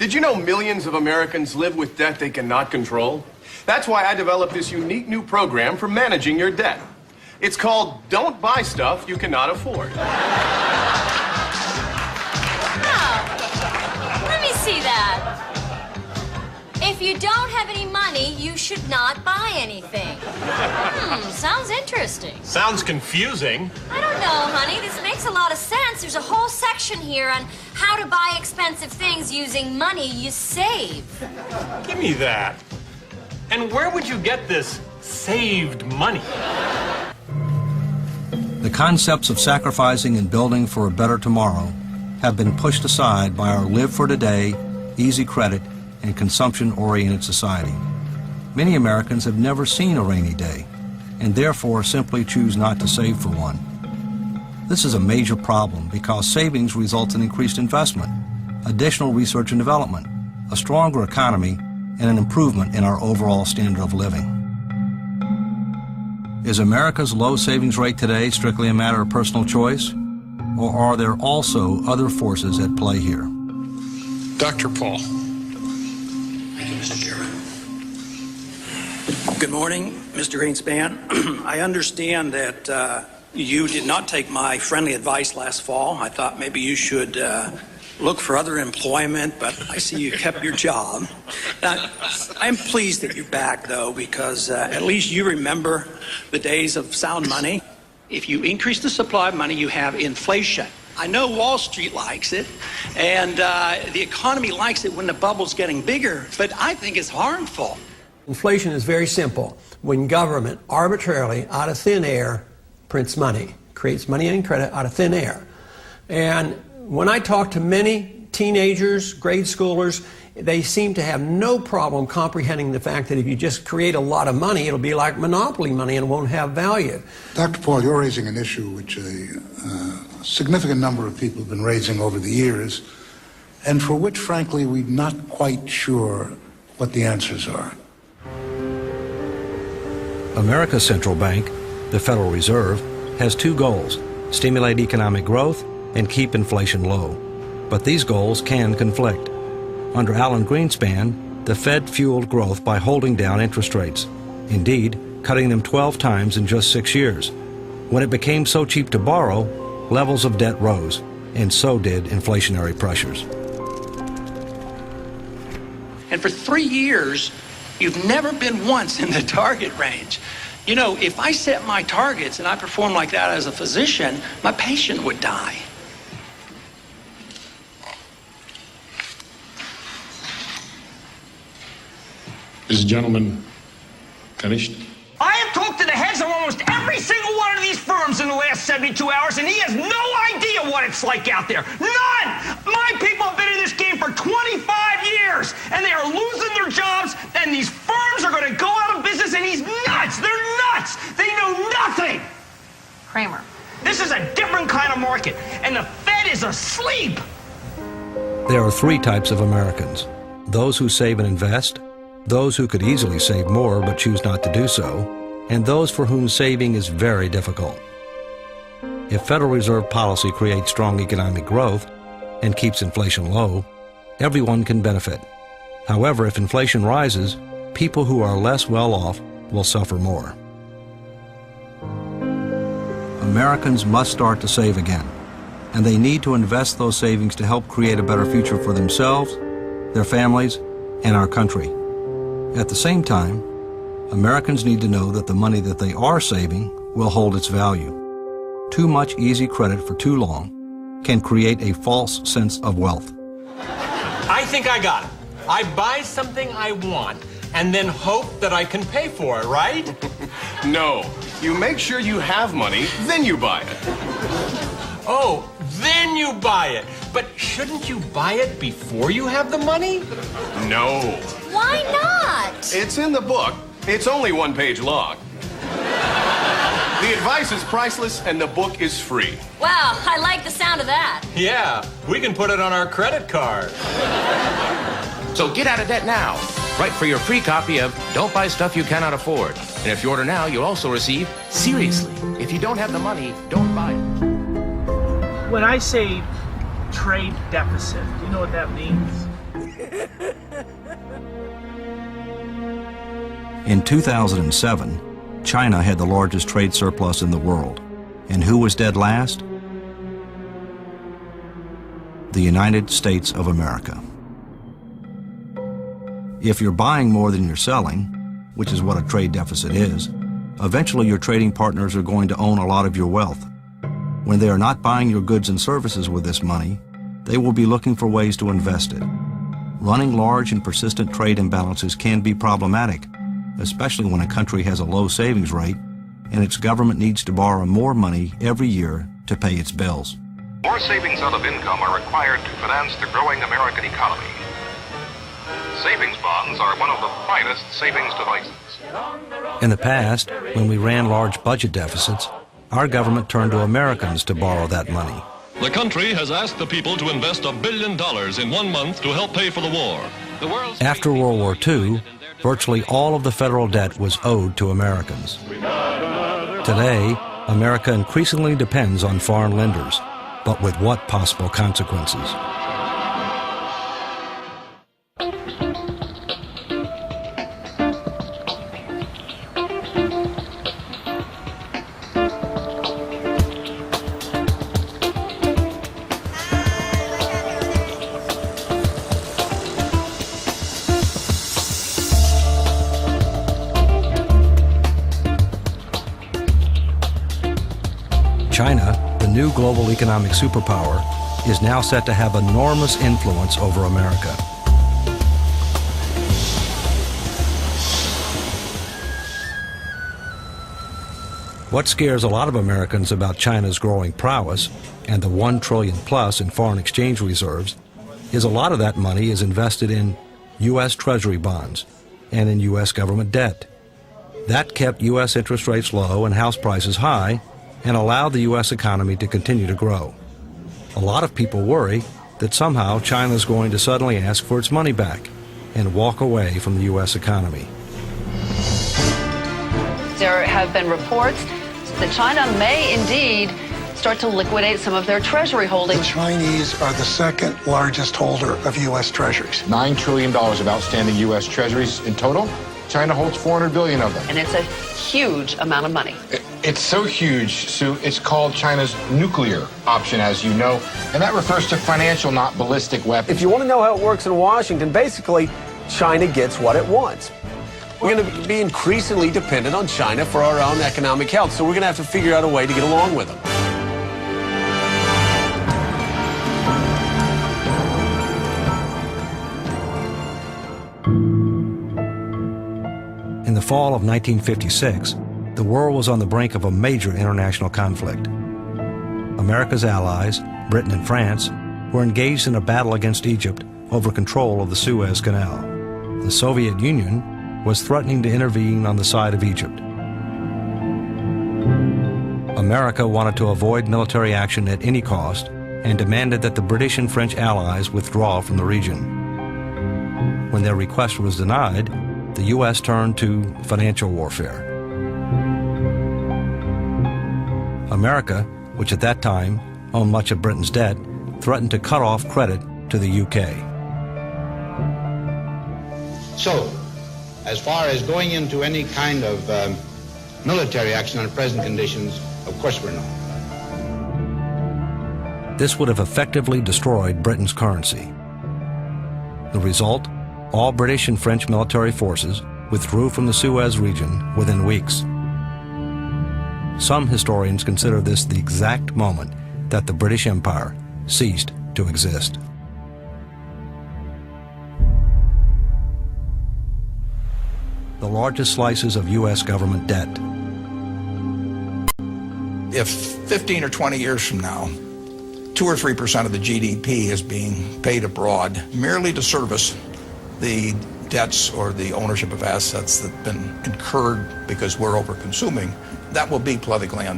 Did you know millions of Americans live with debt they cannot control? That's why I developed this unique new program for managing your debt. It's called Don't Buy Stuff You Cannot Afford. Oh, let me see that. If you don't have any money, you should not buy anything. Sounds interesting. Sounds confusing. I don't know, honey. This makes a lot of sense. There's a whole section here on how to buy expensive things using money you save. Give me that. And where would you get this saved money? The concepts of sacrificing and building for a better tomorrow have been pushed aside by our live for today, easy credit, and consumption-oriented society. Many Americans have never seen a rainy day and therefore simply choose not to save for one. This is a major problem because savings results in increased investment, additional research and development, a stronger economy, and an improvement in our overall standard of living. Is America's low savings rate today strictly a matter of personal choice, or are there also other forces at play here? Dr. Paul. Thank you, Mr. Chairman. Good morning, Mr. Greenspan. I understand that you did not take my friendly advice last fall. I thought maybe you should look for other employment, but I see you kept your job. I'm pleased that you're back, though, because at least you remember the days of sound money. If you increase the supply of money, you have inflation. I know Wall Street likes it, and the economy likes it when the bubble's getting bigger, but I think it's harmful. Inflation is very simple. When government arbitrarily, out of thin air, prints money, creates money and credit out of thin air. And when I talk to many teenagers, grade schoolers, they seem to have no problem comprehending the fact that if you just create a lot of money, it'll be like monopoly money and won't have value. Dr. Paul, you're raising an issue which a significant number of people have been raising over the years, and for which, frankly, we're not quite sure what the answers are. America's central bank, the Federal Reserve, has two goals: stimulate economic growth and keep inflation low. But these goals can conflict. Under Alan Greenspan, the Fed fueled growth by holding down interest rates, indeed, cutting them 12 times in just 6 years. When it became so cheap to borrow, levels of debt rose, and so did inflationary pressures. And for 3 years, you've never been once in the target range. You know, if I set my targets and I perform like that as a physician, my patient would die. Is the gentleman finished? I have talked to the heads of almost every single one of these firms in the last 72 hours, and he has no idea what it's like out there. None! My people have been in this game for 25 years, and they are losing their jobs, and these firms are going to go out of business, and he's nuts! They're nuts! They know nothing! Kramer. This is a different kind of market, and the Fed is asleep! There are three types of Americans: those who save and invest, those who could easily save more but choose not to do so, and those for whom saving is very difficult. If Federal Reserve policy creates strong economic growth and keeps inflation low, everyone can benefit. However, if inflation rises, people who are less well off will suffer more. Americans must start to save again, and they need to invest those savings to help create a better future for themselves, their families, and our country. At the same time, Americans need to know that the money that they are saving will hold its value. Too much easy credit for too long can create a false sense of wealth. I think I got it. I buy something I want and then hope that I can pay for it, right? No. You make sure you have money, then you buy it. Oh, then you buy it. But shouldn't you buy it before you have the money? No. Why not? It's in the book. It's only 1 page long. The advice is priceless and the book is free. Wow, I like the sound of that. Yeah, we can put it on our credit card. So get out of debt now. Write for your free copy of Don't Buy Stuff You Cannot Afford. And if you order now, you'll also receive Seriously. If you don't have the money, don't buy it. When I say trade deficit, do you know what that means? In 2007, China had the largest trade surplus in the world. And who was dead last? The United States of America. If you're buying more than you're selling, which is what a trade deficit is, eventually your trading partners are going to own a lot of your wealth. When they are not buying your goods and services with this money, they will be looking for ways to invest it. Running large and persistent trade imbalances can be problematic, especially when a country has a low savings rate and its government needs to borrow more money every year to pay its bills. More savings out of income are required to finance the growing American economy. Savings bonds are one of the finest savings devices. In the past, when we ran large budget deficits, our government turned to Americans to borrow that money. The country has asked the people to invest $1 billion in 1 month to help pay for the war. After World War II, virtually all of the federal debt was owed to Americans. Today, America increasingly depends on foreign lenders, but with what possible consequences? China, the new global economic superpower, is now set to have enormous influence over America. What scares a lot of Americans about China's growing prowess and the $1 trillion plus in foreign exchange reserves is a lot of that money is invested in U.S. Treasury bonds and in U.S. government debt. That kept U.S. interest rates low and house prices high and allowed the U.S. economy to continue to grow. A lot of people worry that somehow China is going to suddenly ask for its money back and walk away from the U.S. economy. There have been reports that China may indeed start to liquidate some of their treasury holdings. The Chinese are the second largest holder of U.S. treasuries. $9 trillion of outstanding U.S. treasuries in total. China holds $400 billion of them. And it's a huge amount of money. It's so huge, Sue, it's called China's nuclear option, as you know, and that refers to financial, not ballistic weapons. If you want to know how it works in Washington, basically, China gets what it wants. We're going to be increasingly dependent on China for our own economic health, so we're going to have to figure out a way to get along with them. In the fall of 1956, the world was on the brink of a major international conflict. America's allies, Britain and France, were engaged in a battle against Egypt over control of the Suez Canal. The Soviet Union was threatening to intervene on the side of Egypt. America wanted to avoid military action at any cost and demanded that the British and French allies withdraw from the region. When their request was denied, the U.S. turned to financial warfare. America, which at that time owned much of Britain's debt, threatened to cut off credit to the UK. So, as far as going into any kind of military action under present conditions, of course we're not. This would have effectively destroyed Britain's currency. The result? All British and French military forces withdrew from the Suez region within weeks. Some historians consider this the exact moment that the British Empire ceased to exist. The largest slices of U.S. government debt. If 15 or 20 years from now, 2 or 3% of the GDP is being paid abroad merely to service the debts or the ownership of assets that have been incurred because we're over-consuming, that will be politically unstable.